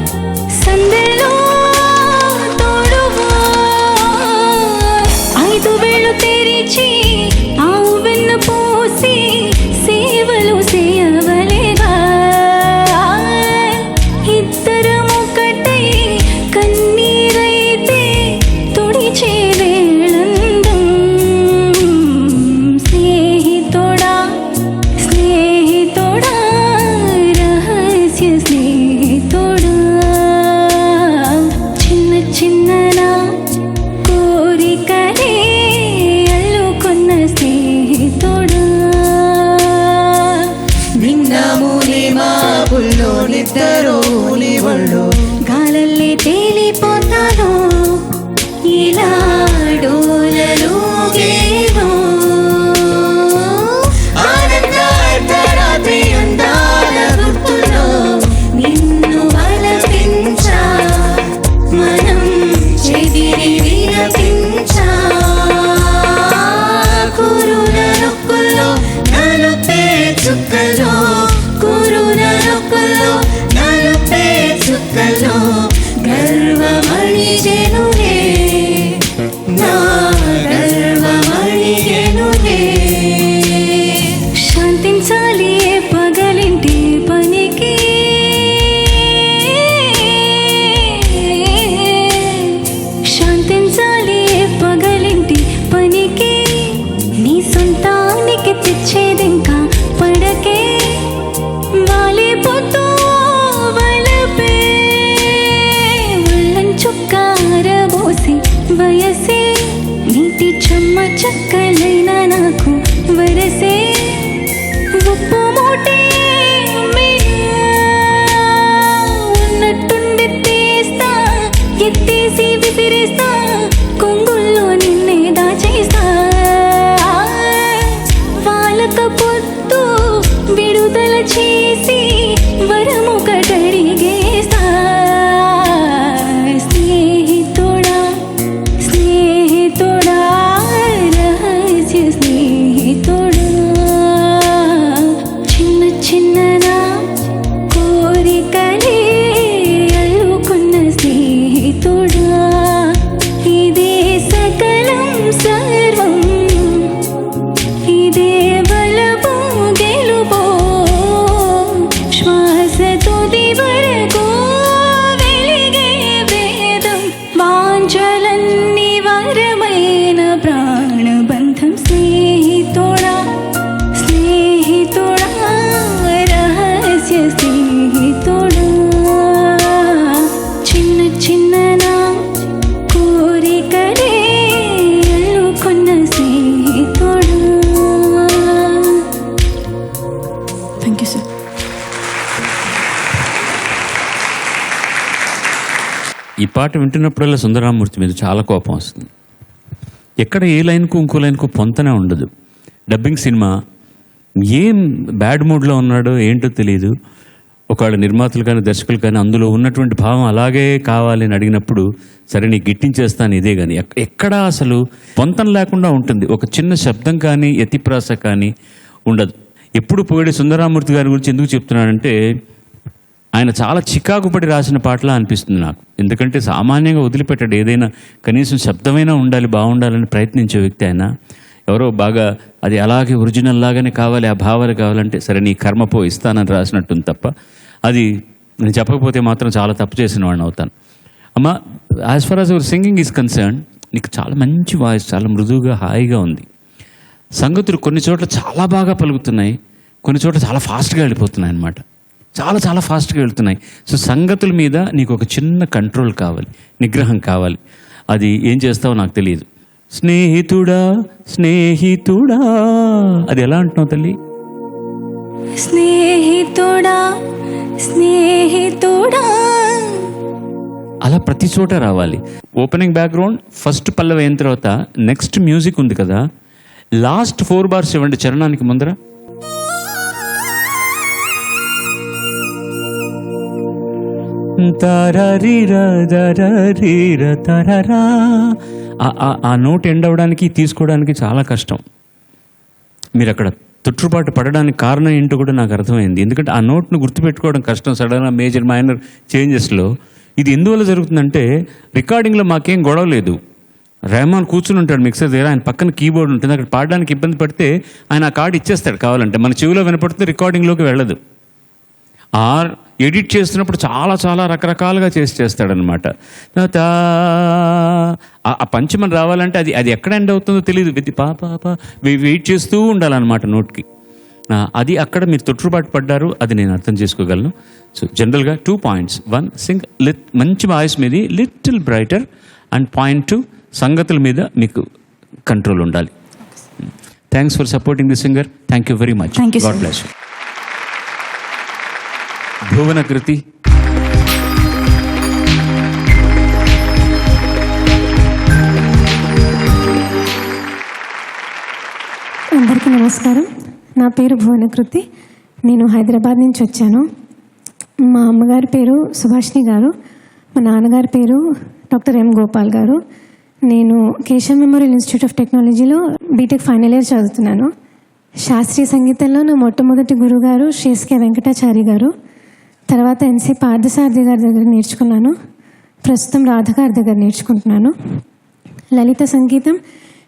సందెలో తోడువోయ్ 5 వేళ్ళు తెరిచి ఆవు వెన్న పోసి సేవలు చేయవలే చక్కలైన నాకు వరసే ఉప్పు మూటే ఉన్నట్టుండి తీస్తా ఎత్తేసి విసిరేస్తా కొంగుల్లో నిన్నే దాచేస్తా వాళ్ళక పొత్తు విడుదల చేసి వరముక కడిగేస్తా స్నేహితుడా స్నేహితుడా రహస్య స్నేహితుడా చిన్న చిన్ననా కోరికలే అల్లుకున్న స్నేహితుడా ఇదే సకలం సర్వం ఇదే బలపు గెలుపో శ్వాస తుది వరకు వెలిగే వేదం వాంఛలన్నీ వరమైన ప్రాణబంధం స్నేహితుడా స్నేహితుడా రహస్య స్నేహితుడా చిన్న చిన్ననా కోరికలే అల్లుకున్న స్నేహితుడా. Thank you sir. ఈ పాట వింటున్నప్పుడల్లా సుందరరామూర్తి మీద చాలా కోపం వస్తుంది. ఎక్కడ ఏ లైన్కు ఇంకో లైన్కు పొంతనే ఉండదు. డబ్బింగ్ సినిమా ఏం బ్యాడ్ మూడ్లో ఉన్నాడో ఏంటో తెలియదు. ఒకవేళ నిర్మాతలు కానీ దర్శకులు కానీ అందులో ఉన్నటువంటి భావం అలాగే కావాలని అడిగినప్పుడు సరే నీకు గిట్టించేస్తాను ఇదే కానీ ఎక్కడా అసలు పొంతం లేకుండా ఉంటుంది. ఒక చిన్న శబ్దం కానీ యతిప్రాస కానీ ఉండదు. ఎప్పుడు పొగిడే సుందరరామూర్తి గారి గురించి ఎందుకు చెప్తున్నానంటే ఆయన చాలా చికాకు పడి రాసిన పాటలా అనిపిస్తుంది నాకు. ఎందుకంటే సామాన్యంగా వదిలిపెట్టాడు. ఏదైనా కనీసం శబ్దమైనా ఉండాలి, బాగుండాలని ప్రయత్నించే వ్యక్తి ఆయన. ఎవరో బాగా అది అలాగే ఒరిజినల్ లాగానే కావాలి, ఆ భావాలు కావాలంటే సరే నీ కర్మపో ఇస్తానని రాసినట్టుంది తప్ప అది నేను చెప్పకపోతే మాత్రం చాలా తప్పు చేసిన వాడిని అవుతాను. అమ్మ, as far as your singing is concern, నీకు చాలా మంచి వాయిస్, చాలా మృదువుగా హాయిగా ఉంది. సంగతులు కొన్ని చోట్ల చాలా బాగా పలుకుతున్నాయి, కొన్ని చోట్ల చాలా ఫాస్ట్గా వెళ్ళిపోతున్నాయి అన్నమాట. చాలా చాలా ఫాస్ట్గా వెళ్తున్నాయి. సో సంగతుల మీద నీకు ఒక చిన్న కంట్రోల్ కావాలి, నిగ్రహం కావాలి. అది ఏం చేస్తావో నాకు తెలియదు. స్నేహితుడా స్నేహితుడా అది ఎలా అంటున్నావు తల్లి? స్నేహితుడా స్నేహితుడా అలా ప్రతి చోట రావాలి. ఓపెనింగ్ బ్యాక్గ్రౌండ్ ఫస్ట్ పల్లవి అయిన తర్వాత నెక్స్ట్ మ్యూజిక్ ఉంది కదా, లాస్ట్ 4 bars ఇవ్వండి చరణానికి ముందర. ఆ నోట్ ఎండ్ అవ్వడానికి తీసుకోవడానికి చాలా కష్టం. మీరు అక్కడ తొట్టుపాటు పడడానికి కారణం ఏంటో కూడా నాకు అర్థమైంది. ఎందుకంటే ఆ నోట్ను గుర్తుపెట్టుకోవడం కష్టం సడన్గా మేజర్ మైనర్ చేంజెస్లో. ఇది ఎందువల్ల జరుగుతుందంటే రికార్డింగ్లో మాకేం గొడవ లేదు. రెహమాన్ కూర్చుని ఉంటాడు మిక్సర్ దగ్గర, ఆయన పక్కన కీబోర్డ్ ఉంటుంది, అక్కడ పాడడానికి ఇబ్బంది పడితే ఆయన ఆ కార్డు ఇచ్చేస్తాడు కావాలంటే. మన చెవిలో వినపడితే రికార్డింగ్లోకి వెళ్ళదు. ఆర్ ఎడిట్ చేస్తున్నప్పుడు చాలా చాలా రకరకాలుగా చేస్తాడనమాట. ఆ పంచమని రావాలంటే అది ఎక్కడ ఎండ్ అవుతుందో తెలియదు. వెయిట్ చేస్తూ ఉండాలన్నమాట నోట్కి. అది అక్కడ మీరు తొట్టుబాటు పడ్డారు, అది నేను అర్థం చేసుకోగలను. సో జనరల్గా 2 points. 1, సింగ్ మంచి వాయిస్ మీది లిటిల్ బ్రైటర్, అండ్ పాయింట్ 2 సంగతుల మీద మీకు కంట్రోల్ ఉండాలి. Thanks for supporting the singer. Thank you very much. Thank you, God sir. Bless you. Bhuvanakruthi అందరికీ నమస్కారం. నా పేరు భువనకృతి. నేను హైదరాబాద్ నుంచి వచ్చాను. మా అమ్మగారి పేరు సుభాష్ని గారు, మా నాన్నగారి పేరు డాక్టర్ ఎం గోపాల్ గారు. నేను కేశవ్ మెమోరియల్ ఇన్స్టిట్యూట్ ఆఫ్ టెక్నాలజీలో బీటెక్ ఫైనల్ ఇయర్ చదువుతున్నాను. శాస్త్రీయ సంగీతంలో నా మొట్టమొదటి గురుగారు శ్రీ ఎస్కే వెంకటాచారి గారు. తర్వాత ఎన్సీ పార్థసారథి గారి దగ్గర నేర్చుకున్నాను. ప్రస్తుతం రాధ గారి దగ్గర నేర్చుకుంటున్నాను. లలిత సంగీతం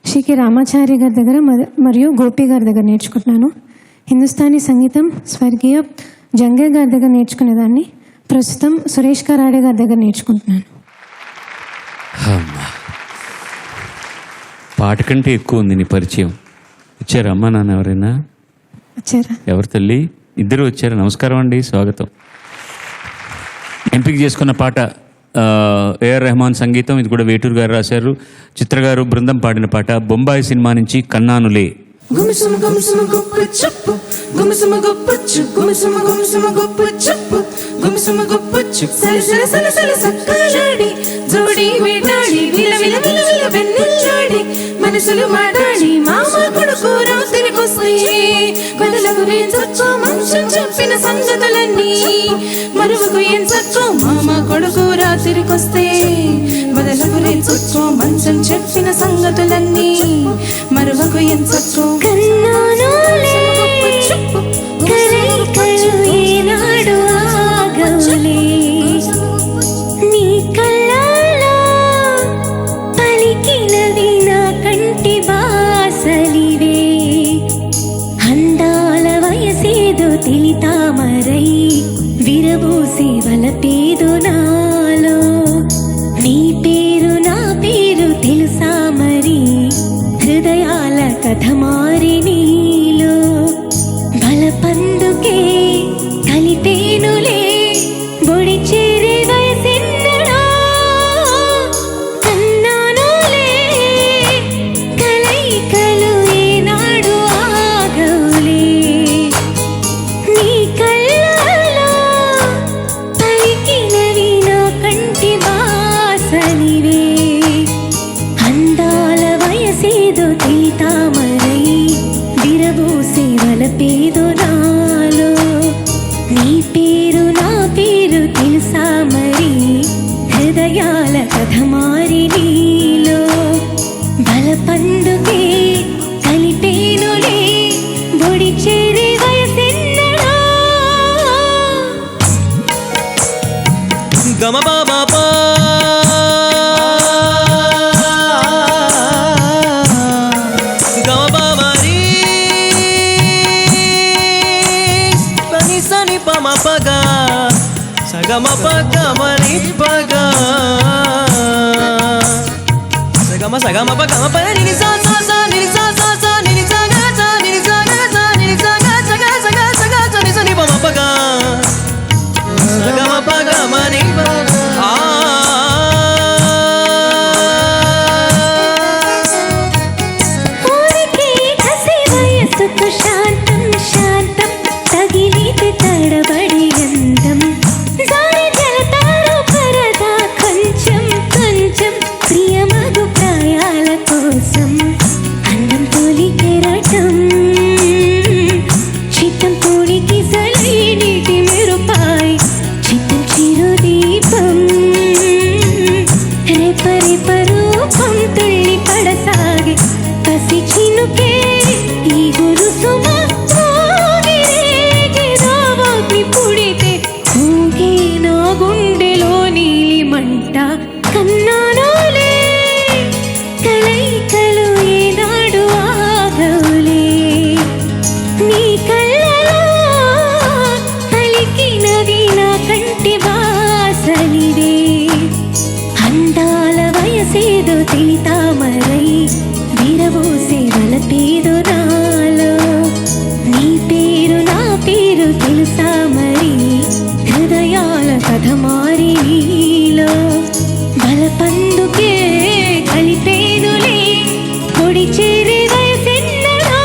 శ్రీ కె రామాచారి గారి దగ్గర మరియు గోపి గారి దగ్గర నేర్చుకుంటున్నాను. హిందుస్థానీ సంగీతం స్వర్గీయ జంగే గారి దగ్గర నేర్చుకునేదాన్ని. ప్రస్తుతం సురేష్ కరాడే గారి దగ్గర నేర్చుకుంటున్నాను. పాట కంటే ఎక్కువ ఉంది నీ పరిచయం. వచ్చారా అమ్మా నాన్న ఎవరైనా? వచ్చారా? ఎవరు తల్లి? ఇద్దరు వచ్చారా? నమస్కారం అండి, స్వాగతం. ఎంపిక చేసుకున్న పాట ఏఆర్ రెహమాన్ సంగీతం, ఇది కూడా వేటూరు గారు రాశారు. చిత్ర గారు బృందం పాడిన పాట బొంబాయి సినిమా నుంచి కన్నానులే. గుమసుమ గుమసుమ గొప్ప చెప్పు గుమసుమ గొప్పచ్చు గుమసుమ గుమసుమ గొప్ప చెప్పు గుమసుమ గొప్పచ్చు సల సల సల సల సక్కలాడి జోడి వేటాడి విల విల విల విల వెన్నెల్లాడి మనసులు మాట్లాడి మామ కొడుకు రాత్రికొస్తే బదలకు రేచొచ్చో మనుషులు చెప్పిన సంగతులన్నీ మరువకు ఏం చచ్చో మామ కొడుకు రాత్రికొస్తే బదలకు రేచొచ్చో మనుషులు చెప్పిన సంగతులన్నీ మరువకు ఏం చచ్చో కన్నానులే కలైకలు ఏనాడు ఆగవులే నీ కళ్ళలో పలికినవి నా కంటి బాసలివే అందాల వయసేదో తెలితామరై విరబూసి వలపేదో నాలో నీ పేరు నా పేరు తెలుసా మరి హృదయాల కథ మారి నీలో బలపందుకే కలిపేనులే బొడి చేరే వయసెన్నడా కన్నానులే కలైకలు ఏనాడు ఆగవులే నీ కళ్ళలో పలికినవి నా కంటి బాసలివే అందాల వయసేదో తెలితామరై విరబూసి వలపేదో నాలో నీ పేరు నా పేరు తెలుసా మరి హృదయాల కథ మారి నీలో బలపందుకే కలిపేనులే బొడి చేరే వయసెన్నడా గమ బాబా గమ బాబా రీ పని సని పమ పగ సగమ పగ మని పగ సగమ సగమ పగ ప ని సా సా సా ని సా సా సా ని సా గ సా ని సా గ సా ని సా గ స గ స గ స గ స ని సని పమ పగ సగమ పగ మని పగ ఊరికే కసి వయసుకు శాంతం శాంతం తగిలితే తడబడి అందం జారి జలతారు పరదా కొంచెం కొంచెం ప్రియమగు ప్రాయాల కోసం అందం తొలి కెరటం చిత్తం తోడికి సలై నీటి మెరుపాయి చిత్తం చిరుదీపం రేప రేప రూపం తుళ్ళి పడసాగి కసి చినుకే ఈ గురుసుమ రావాగ్ని పుడితే ఊగే నా గుండెలో నీలి మంట కన్నానులే కలైకలు ఏనాడు ఆగవులే నీ కళ్ళలో పలికినవి నా కంటి వాసలివే అందాల వయసేదో తెలితామరై విరబూసే వలపేదో నాలో నీ పేరు నా పేరు తెలుసా మరి హృదయాల కథ మారి నీలో బలపందుకే కలిపేనులే పొడి చేరే వయసెన్నడా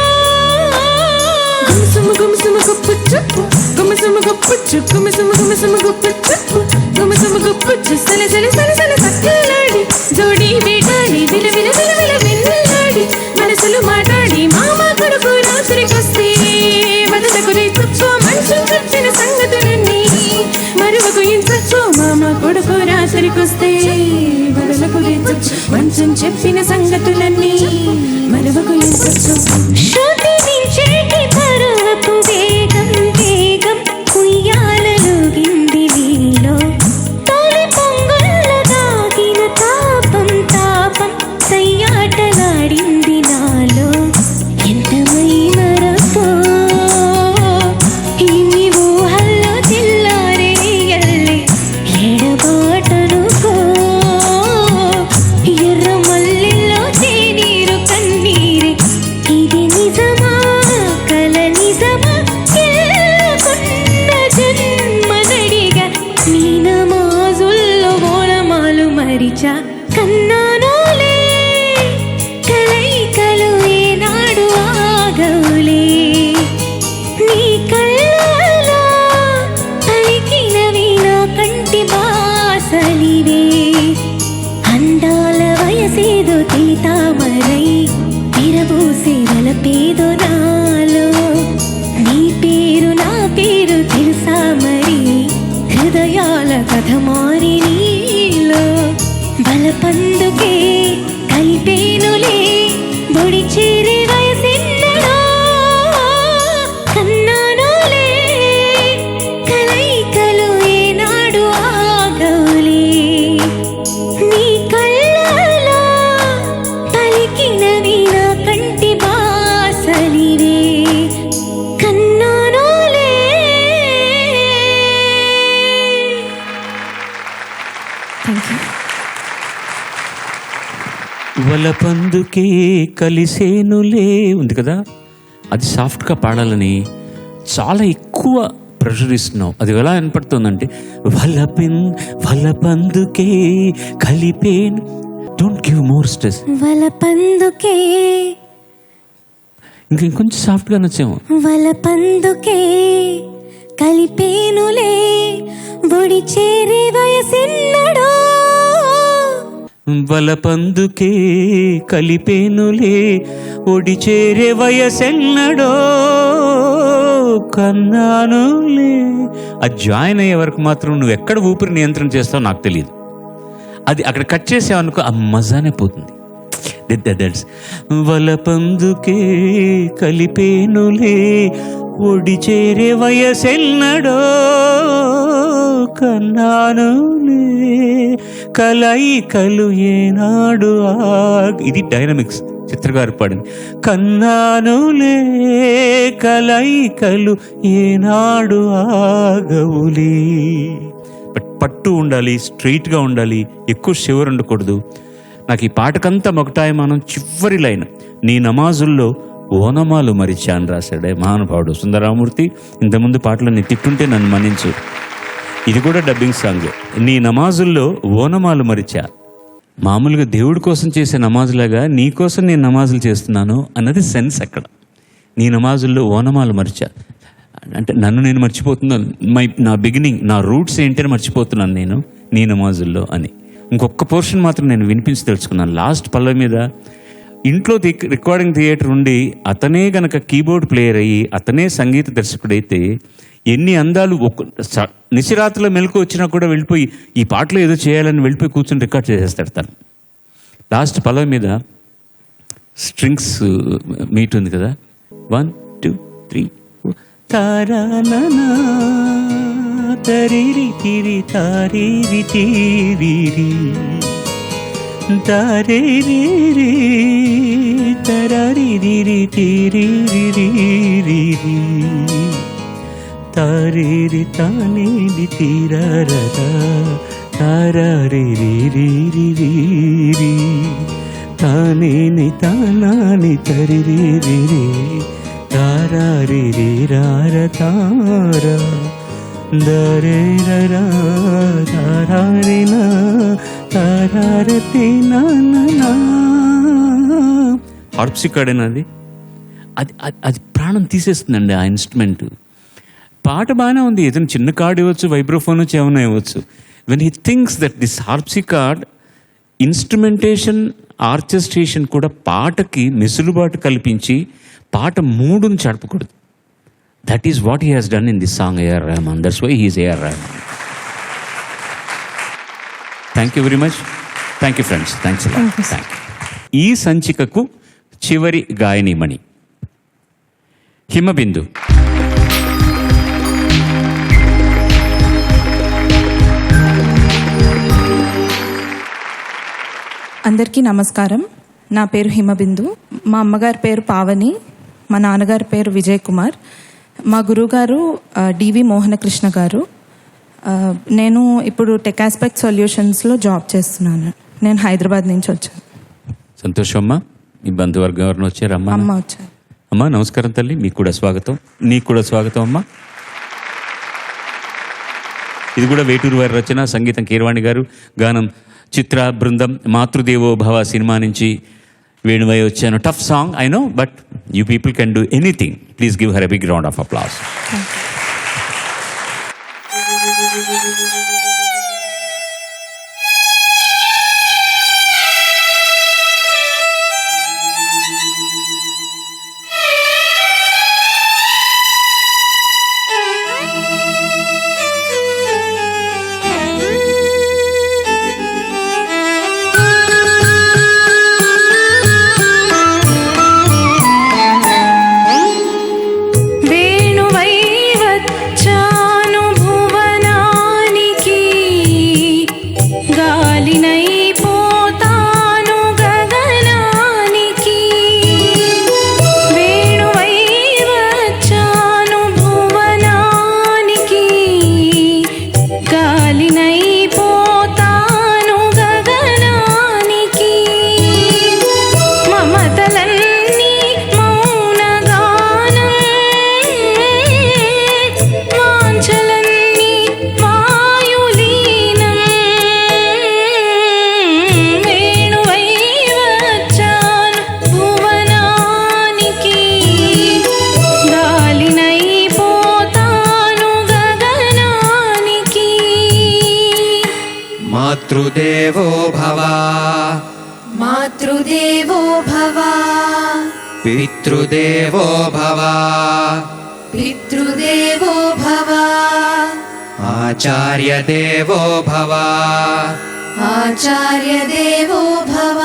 గుమసుమ గుమసుమ గొప్ప చెప్పు గుమసుమ గొప్పచ్చు గుమసుమ గుమసుమ గొప్ప చెప్పు గుమసుమ గొప్పచ్చు సల సల సల సల సక్కలాడి జోడి వేటాడి విల విల విల విల వెన్నెల్లాడి మనసులు మాట్లాడి మామ కొడుకు రాత్రికొస్తే వదలకు రేచొచ్చో మనుషులు చెప్పిన సంగతులన్నీ మరువకు ఇంచొచ్చో మామ కొడుకు రాత్రికొస్తే వదలకు రేచొచ్చో మంచం చెప్పిన సంగతులన్నీ మరువకు ఇంచొచ్చో శృతి నించేటి పరువపు వేగం వేగం ఉయ్యాలలుగింది నీలో తొలి పొంగుల్లో దాగిన తాపం తాపం సయ్యాటలాడింది నాలో ఎంతమై మరపో ఇన్ని ఊహల్లో తెల్లారే ఎల్లే ఎడబాటనుకో ఎర్ర మల్లెల్లో తేనీరు కన్నీరే ఇది కన్నానులే కలయికలు ఏనాడు ఆగవులే నీ కళ్ళలో పలికినవి నా కంటి బాసలివే అందాల వయసేదో తీతామరై విరబూసే వలపేదో నాలో నీ పేరు నా పేరు తెలుసా మరి హృదయాల కథ మారి నీలో బలపందుకే కలిపేనులే బొడి చేరే వయసెన్నడో కన్నానులే కలయికలు ఏనాడు ఆగవులే నీ కళ్ళలో పలికినవి నా కంటి బాసలివే కన్నానులే. Thank you. వలపందుకే కలిసేనులే ఉంది కదా, అది సాఫ్ట్గా పాడాలని చాలా ఎక్కువ ప్రెషర్ ఇస్తున్నావు. అది ఎలా వినపడుతుందంటే వలపందుకే కలిపేను. Don't give more stress. వలపందుకే ఇంకొంచెం సాఫ్ట్గా నచ్చాము. వలపందుకే కలిపేనులే బొడి చేరే వయసెన్నడో వలపందుకే కలిపేనులే ఒడి చేరే వయసెన్నడో కన్నానులే. అది జాయిన్ అయ్యే వరకు మాత్రం నువ్వు ఎక్కడ ఊపిరి నియంత్రణ చేస్తావో నాకు తెలియదు. అది అక్కడ కట్ చేసావనుకో ఆ మజానే పోతుంది. దట్స్ వలపందుకే కలిపేనులే ఒడి చేరే వయసెన్నడో కన్నానులే కలయికలు ఏనాడు ఇది డైనమిక్స్ చిత్రగారు పాడింది. కన్నానులే కలయికలు ఏనాడు ఆగవులే. పట్టు ఉండాలి, స్ట్రైట్గా ఉండాలి, ఎక్కువ షివర్ ఉండకూడదు. నాకు ఈ పాటకంతా మొకటాయమానం చివరి లైన్ నీ నమాజుల్లో ఓనమాలు మరిచా అని రాశాడే మహానుభావుడు సుందరరామూర్తి. ఇంతకుముందు పాటలన్నీ తిట్టుంటే నన్ను మన్నించు. ఇది కూడా డబ్బింగ్ సాంగ్. నీ నమాజుల్లో ఓనమాలు మరిచా. మామూలుగా దేవుడి కోసం చేసే నమాజులాగా నీ కోసం నేను నమాజులు చేస్తున్నాను అన్నది సెన్స్ అక్కడ. నీ నమాజుల్లో ఓనమాలు మరిచా అంటే నన్ను నేను మర్చిపోతున్నాను. నా బిగినింగ్, నా రూట్స్ ఏంటని మర్చిపోతున్నాను నేను నీ నమాజుల్లో అని. ఇంకొక పోర్షన్ మాత్రం నేను వినిపించి తెలుసుకున్నాను. లాస్ట్ పల్లవి మీద ఇంట్లో రికార్డింగ్ థియేటర్ ఉండి అతనే గనక కీబోర్డ్ ప్లేయర్ అయ్యి అతనే సంగీత దర్శకుడైతే ఎన్ని అందాలు నిశిరాత్రిలో మెలకు వచ్చినా కూడా వెళ్ళిపోయి ఈ పాటలో ఏదో చేయాలని వెళ్ళిపోయి కూర్చొని రికార్డ్ చేసేస్తాడు తను. లాస్ట్ పల్లవి మీద స్ట్రింగ్స్ మీట్ ఉంది కదా, 1 2 3 తారానా తరిరి తిరి తారిరి తీరిరి తారేరి తరరిరి తీరిరి తారేరి తానేది తీరరదా తారారిరి తానేని తానాని తరిరి తారారిరి రార తారా దరేరరా తారారినా తారారతి నానా. హార్ప్సికార్డ్ అది అది అది ప్రాణం తీసేస్తుందండి ఆ ఇన్స్ట్రుమెంట్. పాట బాగానే ఉంది, ఏదైనా చిన్న కార్డ్ ఇవ్వచ్చు, వైబ్రోఫోన్ వచ్చి ఏమైనా ఇవ్వచ్చు. When he thinks that this harpsichord instrumentation orchestration కూడా పాటకి మెసులుబాటు కల్పించి పాట మూడును చెడపకూడదు. That is what he has done in this song A R Rahman. That's why he is A R Rahman. Thank you very much. Thank you friends. Thanks thank you. ఈ సంచికకు చివరి గాయనిమణి హిమబిందు. అందరికీ నమస్కారం. నా పేరు హిమబిందు. మా అమ్మగారి పేరు పావని, మా నాన్నగారి పేరు విజయ్ కుమార్. మా గురువుగారు డివి మోహనకృష్ణ గారు. నేను ఇప్పుడు టెక్ ఆస్పెక్ట్ సొల్యూషన్స్లో జాబ్ చేస్తున్నాను. నేను హైదరాబాద్ నుంచి వచ్చాను. సంతోషం అమ్మా. మీ బంధువర్గం ఎవరిని వచ్చారు? అమ్మ వచ్చారు. అమ్మా నమస్కారం తల్లి, మీకు కూడా స్వాగతం. నీకు కూడా స్వాగతం అమ్మా. ఇది కూడా వేటూరు వారి రచన, సంగీతం కీరవాణి గారు, గానం చిత్ర బృందం మాతృదేవో భవ సినిమా నుంచి వేణువై వచ్చాను. Tough song I know, but you people can do anything. Please give her a big round of applause. వేణువై వచ్చాను భువనానికి, గాలినై పోతాను గగనానికి. వేణువై వచ్చాను భువనానికి, గాలినై పోతాను గగనానికి. మమతలన్నీ మౌనగానం, వాంఛలన్నీ వాయులీనం. వేణువై వచ్చాను భువనానికి, గాలినై పోతాను గగనానికి. మాతృదేవో భవ మాతృదేవో భవ పితృదేవో భవ పితృదేవో భవ ఆచార్యదేవో భవ ఆచార్యదేవో భవ.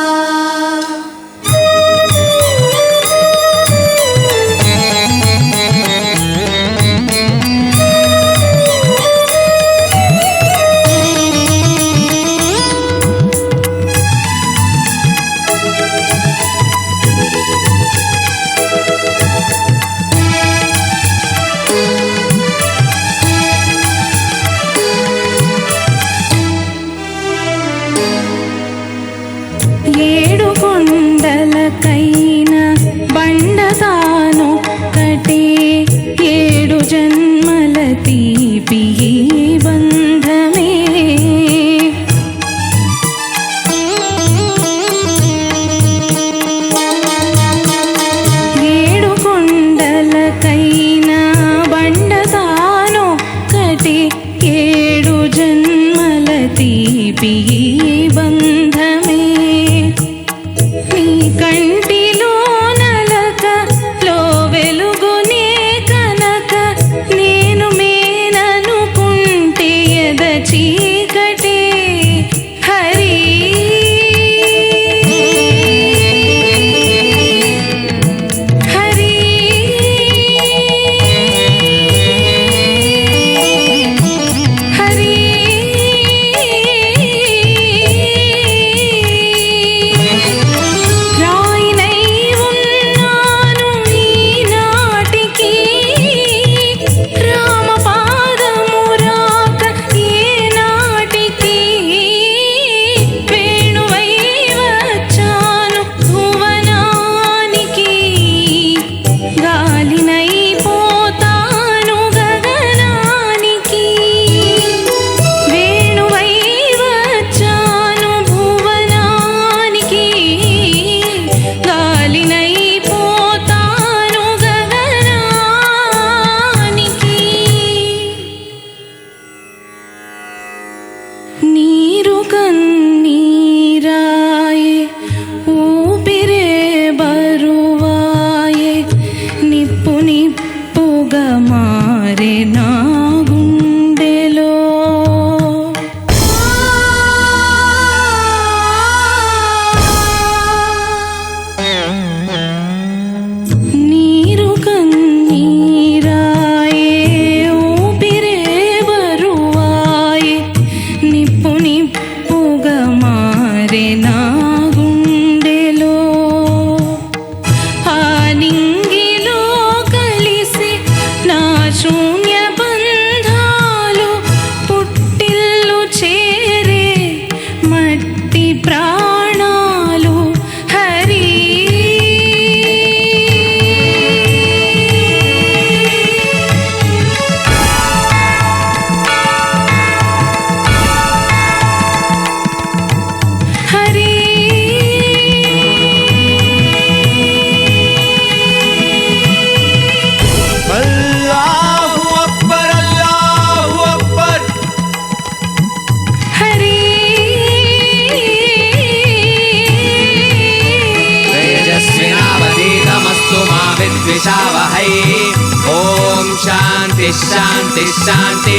శాంతి శాంతి శాంతి.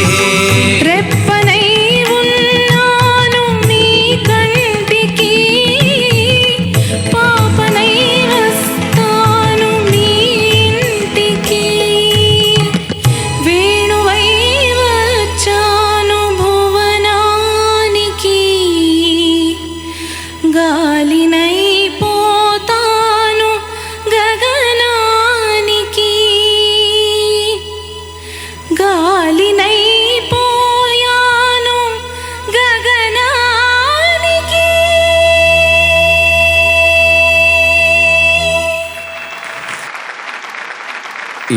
రెప్పనై ఉన్నాను మీ కంటికి, పాపనై వస్తాను మీ ఇంటికి, వేణువై వచ్చాను భువనానికి, గాలినై పోతాను గగనానికి, గాలినై పోయాను గగనానికి.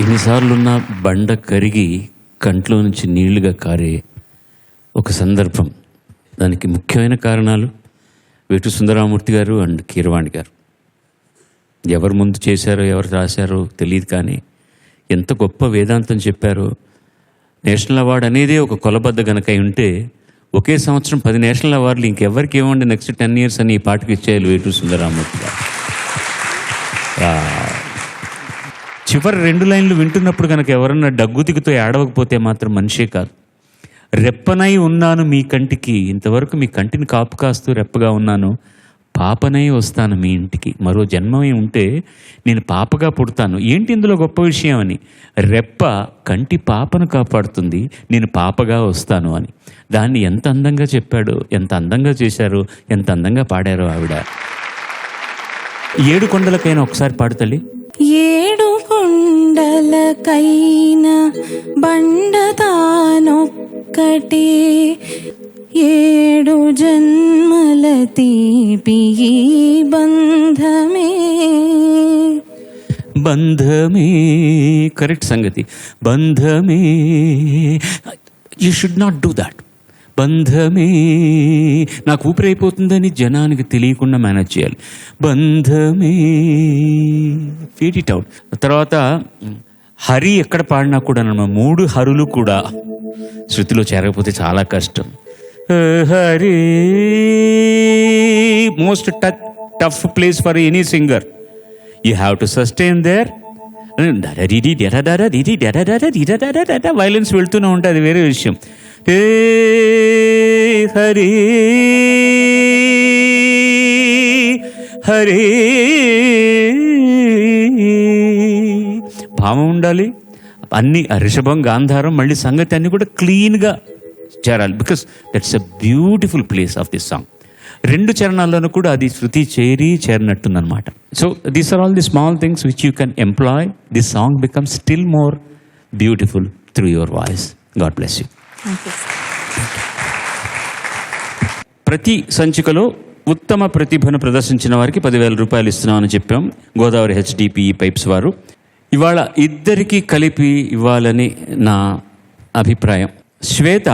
ఎన్నిసార్లున్న బండ కరిగి కంట్లో నుంచి నీళ్లుగా కారే ఒక సందర్భం. దానికి ముఖ్యమైన కారణాలు వేటు సుందరామూర్తి గారు అండ్ కీరవాణి గారు. ఎవరు ముందు చేశారో ఎవరు రాశారో తెలియదు, కానీ ఎంత గొప్ప వేదాంతం చెప్పారో. నేషనల్ అవార్డు అనేదే ఒక కొలబద్ద గనక ఉంటే ఒకే సంవత్సరం 10 నేషనల్ అవార్డులు ఇంకెవరికి ఏమండి నెక్స్ట్ 10 years అని ఈ పాటకి ఇచ్చేయాలి వేటు సుందరామూర్తి గారు. చివరి 2 లైన్లు వింటున్నప్పుడు కనుక ఎవరన్నా డగ్గుతికితో ఏడవకపోతే మాత్రం మనిషే కాదు. రెప్పనై ఉన్నాను మీ కంటికి, ఇంతవరకు మీ కంటిని కాపు కాస్తూ రెప్పగా ఉన్నాను, పాపనై వస్తాను మీ ఇంటికి, మరో జన్మమే ఉంటే నేను పాపగా పుడతాను. ఏంటి ఇందులో గొప్ప విషయం అని, రెప్ప కంటి పాపను కాపాడుతుంది, నేను పాపగా వస్తాను అని. దాన్ని ఎంత అందంగా చెప్పాడో, ఎంత అందంగా చేశారో, ఎంత అందంగా పాడారో ఆవిడ. 7 కొండలకైనా ఒకసారి పాడు తల్లి. 7 కొండలకైనా బండతానొక్కటే, 7 జన్మల తీపి ఈ బంధమే. బంధమే కరెక్ట్ సంగతి. బంధమే, you should not do that. బంధమే నాకు ఊపిరైపోతుందని జనానికి తెలియకుండా మేనేజ్ చేయాలి. బంధమే, ఫీడ్ ఇట్ అవుట్. తర్వాత హరి ఎక్కడ పాడినా కూడా 3 హరులు కూడా శృతిలో చేరకపోతే చాలా కష్టం. Hari most tough place for any singer. You have to sustain there. వైలెన్స్ వెళ్తూనే ఉంటే అది వేరే విషయం. హరి హరి భావం ఉండాలి. అన్ని రిషభం గాంధారం మళ్ళీ సంగతి అన్ని కూడా క్లీన్గా చేరాలి. Because that's a beautiful place of this song. 2 చరణాల్లోనూ కూడా అది శృతి చేరినట్టుందన్నమాట. So these are all the small things which you can employ. This song becomes still more beautiful through your voice. God bless you. ప్రతి సంచికలో ఉత్తమ ప్రతిభను ప్రదర్శించిన వారికి 10,000 రూపాయలు ఇస్తున్నామని చెప్పాం గోదావరి HDPE పైప్స్ వారు. ఇవాళ ఇద్దరికీ కలిపి ఇవ్వాలని నా అభిప్రాయం. శ్వేత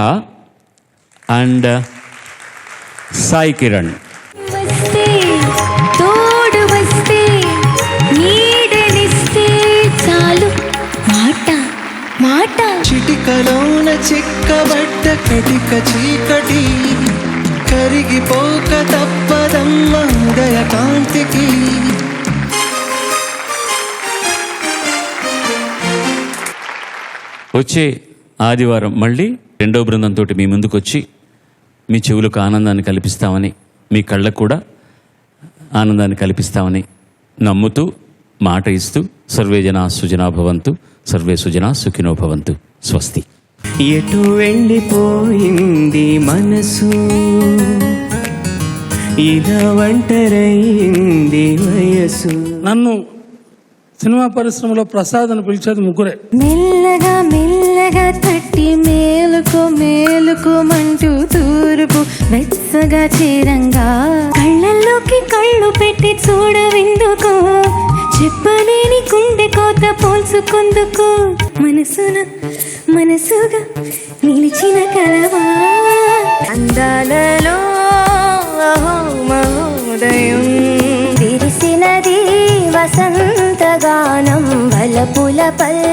అండ్ సాయి కిరణ్. వస్తే తోడు వస్తే నీడనిస్తే చాలు, మాట మాట చిటికలోన చిక్కబడ్డ కటిక చీకటి కరిగిపోక తప్పదమ్మ ఉదయ కాంతికి. వచ్చే ఆదివారం మళ్ళీ 2వ బృందంతో మీ ముందుకు వచ్చి మీ చెవులకు ఆనందాన్ని కల్పిస్తామని, మీ కళ్ళకు కూడా ఆనందాన్ని కల్పిస్తామని నమ్ముతూ, మాట ఇస్తూ, సర్వే జనా సుజనా భవంతు, సర్వే సుజనా సుఖినో భవంతు. స్వస్తి. ఎటు వెళ్ళిపోయింది మనసు, ఇలా ఒంటరైంది వయసు. నన్ను సినిమా పరిశ్రమలో ప్రసాద్ అని పిలిచేది ముగ్గురే. మెల్లగా మెల్లగా తట్టి మేలుకు మేలుకోమంటూ తూర్పు వెచ్చగా చేరంగా, కళ్ళల్లోకి కళ్ళు పెట్టి చూడవెందుకు, చెప్పలేని గుండె కోత పోల్చుకుందుకు, మనసున మనసుగా నిలిచిన కలవా, అందాలలో మహోదయం విరిసినది వసంతగానం, వలపుల పల్